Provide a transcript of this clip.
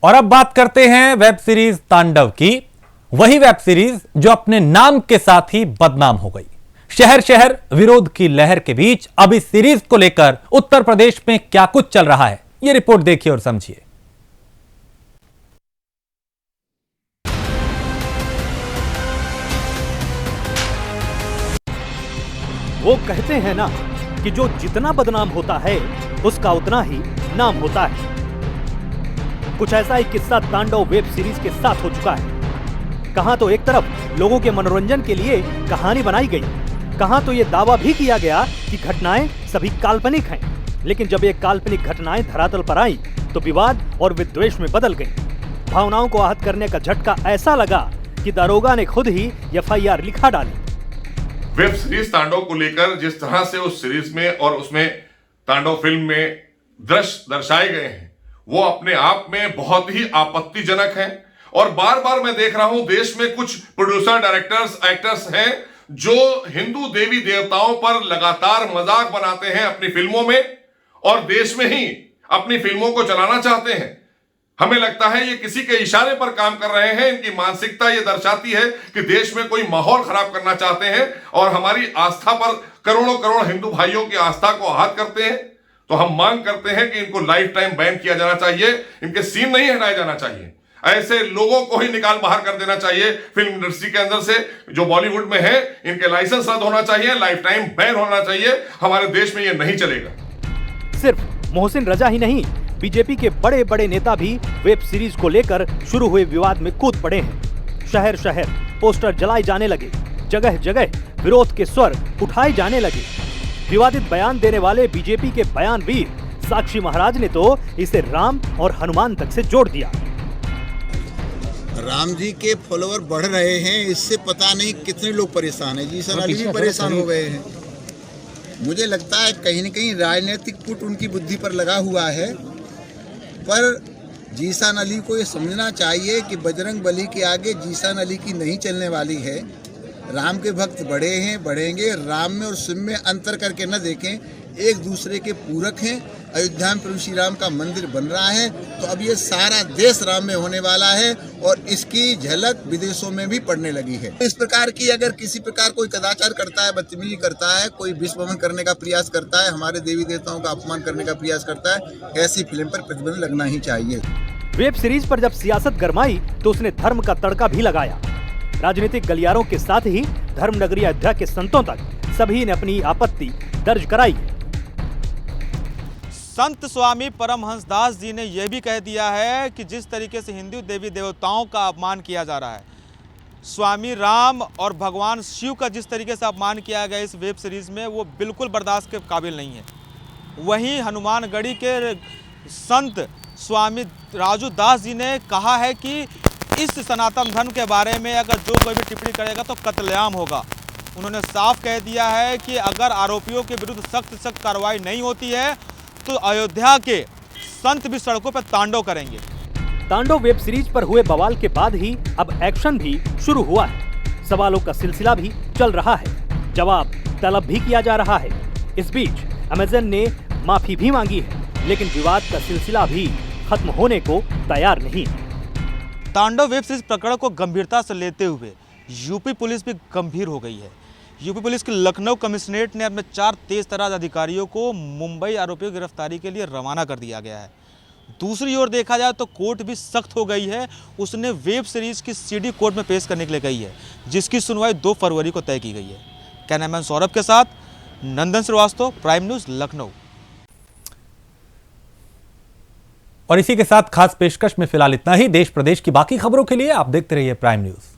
और अब बात करते हैं वेब सीरीज तांडव की। वही वेब सीरीज जो अपने नाम के साथ ही बदनाम हो गई। शहर शहर विरोध की लहर के बीच अब इस सीरीज को लेकर उत्तर प्रदेश में क्या कुछ चल रहा है, यह रिपोर्ट देखिए और समझिए। वो कहते हैं ना कि जो जितना बदनाम होता है उसका उतना ही नाम होता है। कुछ ऐसा ही किस्सा तांडव वेब सीरीज के साथ हो चुका है। कहां तो एक तरफ लोगों के मनोरंजन के लिए कहानी बनाई गई, कहां तो ये दावा भी किया गया कि घटनाएं सभी काल्पनिक हैं। लेकिन जब ये काल्पनिक घटनाएं धरातल पर आई तो विवाद और विद्वेष में बदल गई। भावनाओं को आहत करने का झटका ऐसा लगा कि दारोगा ने खुद ही एफआईआर लिखा डाली। वेब सीरीज तांडव को लेकर जिस तरह से उस सीरीज में और उसमें तांडव फिल्म में दृश्य दर्शाए गए हैं वो अपने आप में बहुत ही आपत्तिजनक हैं। और बार बार मैं देख रहा हूं देश में कुछ प्रोड्यूसर, डायरेक्टर्स, एक्टर्स हैं जो हिंदू देवी देवताओं पर लगातार मजाक बनाते हैं अपनी फिल्मों में और देश में ही अपनी फिल्मों को चलाना चाहते हैं। हमें लगता है ये किसी के इशारे पर काम कर रहे हैं। इनकी मानसिकता ये दर्शाती है कि देश में कोई माहौल खराब करना चाहते हैं और हमारी आस्था पर करोड़ों करोड़ हिंदू भाइयों की आस्था को आहत करते हैं। तो हम मांग करते हैं कि इनको लाइफ टाइम बैन किया जाना चाहिए, इनके सीन नहीं हटाए जाना चाहिए। ऐसे लोगों को ही निकाल बाहर कर देना चाहिए फिल्म इंडस्ट्री के अंदर से। जो बॉलीवुड में है इनके लाइसेंस रद्द होना चाहिए, लाइफ टाइम बैन होना चाहिए। हमारे देश में यह नहीं चलेगा। सिर्फ मोहसिन रजा ही नहीं, बीजेपी के बड़े बड़े नेता भी वेब सीरीज को लेकर शुरू हुए विवाद में कूद पड़े हैं। शहर शहर पोस्टर जलाए जाने लगे, जगह जगह विरोध के स्वर उठाए जाने लगे। विवादित बयान देने वाले बीजेपी के बयानवीर साक्षी महाराज ने तो इसे राम और हनुमान तक से जोड़ दिया। राम जी के फॉलोअर बढ़ रहे हैं, इससे पता नहीं कितने लोग परेशान हैं। जी सर, अली भी परेशान हो गए हैं। मुझे लगता है कहीं न कहीं राजनीतिक पुट उनकी बुद्धि पर लगा हुआ है। पर जीशान अली को ये समझना चाहिए कि बजरंग बली के आगे जीशान अली की नहीं चलने वाली है। राम के भक्त बड़े हैं, बढ़ेंगे। राम में और शिव में अंतर करके न देखें, एक दूसरे के पूरक हैं। अयोध्या में प्रभु श्री राम का मंदिर बन रहा है तो अब ये सारा देश राम में होने वाला है और इसकी झलक विदेशों में भी पड़ने लगी है। इस प्रकार की अगर किसी प्रकार कोई कदाचार करता है, बदतमीजी करता है, कोई विस्मरण करने का प्रयास करता है, हमारे देवी देवताओं का अपमान करने का प्रयास करता है, ऐसी फिल्म पर प्रतिबंध लगना ही चाहिए। वेब सीरीज पर जब सियासत गरमाई तो उसने धर्म का तड़का भी लगाया। राजनीतिक गलियारों के साथ ही धर्म नगरी अयोध्या के संतों तक सभी ने अपनी आपत्ति दर्ज कराई। संत स्वामी परमहंस दास जी ने यह भी कह दिया है कि जिस तरीके से हिंदू देवी देवताओं का अपमान किया जा रहा है, स्वामी राम और भगवान शिव का जिस तरीके से अपमान किया गया इस वेब सीरीज में, वो बिल्कुल बर्दाश्त के काबिल नहीं है। वहीं हनुमानगढ़ी के संत स्वामी राजू दास जी ने कहा है कि इस सनातन धर्म के बारे में अगर जो कोई भी टिप्पणी करेगा तो कत्लेआम होगा। उन्होंने साफ कह दिया है कि अगर आरोपियों के विरुद्ध सख्त कार्रवाई नहीं होती है तो अयोध्या के संत भी सड़कों पर तांडव करेंगे। तांडव वेब सीरीज पर हुए बवाल के बाद ही अब एक्शन भी शुरू हुआ है। सवालों का सिलसिला भी चल रहा है, जवाब तलब भी किया जा रहा है। इस बीच अमेजन ने माफी भी मांगी है, लेकिन विवाद का सिलसिला भी खत्म होने को तैयार नहीं। तांडव वेब सीरीज प्रकरण को गंभीरता से लेते हुए यूपी पुलिस भी गंभीर हो गई है। यूपी पुलिस की लखनऊ कमिश्नरेट ने अपने 4 तेजतर्रार अधिकारियों को मुंबई आरोपियों की गिरफ्तारी के लिए रवाना कर दिया गया है। दूसरी ओर देखा जाए तो कोर्ट भी सख्त हो गई है। उसने वेब सीरीज की सीडी कोर्ट में पेश करने के लिए गई है, जिसकी सुनवाई 2 फरवरी को तय की गई है। कैमरामैन सौरभ के साथ नंदन श्रीवास्तव, प्राइम न्यूज, लखनऊ। और इसी के साथ खास पेशकश में फिलहाल इतना ही। देश प्रदेश की बाकी खबरों के लिए आप देखते रहिए प्राइम न्यूज।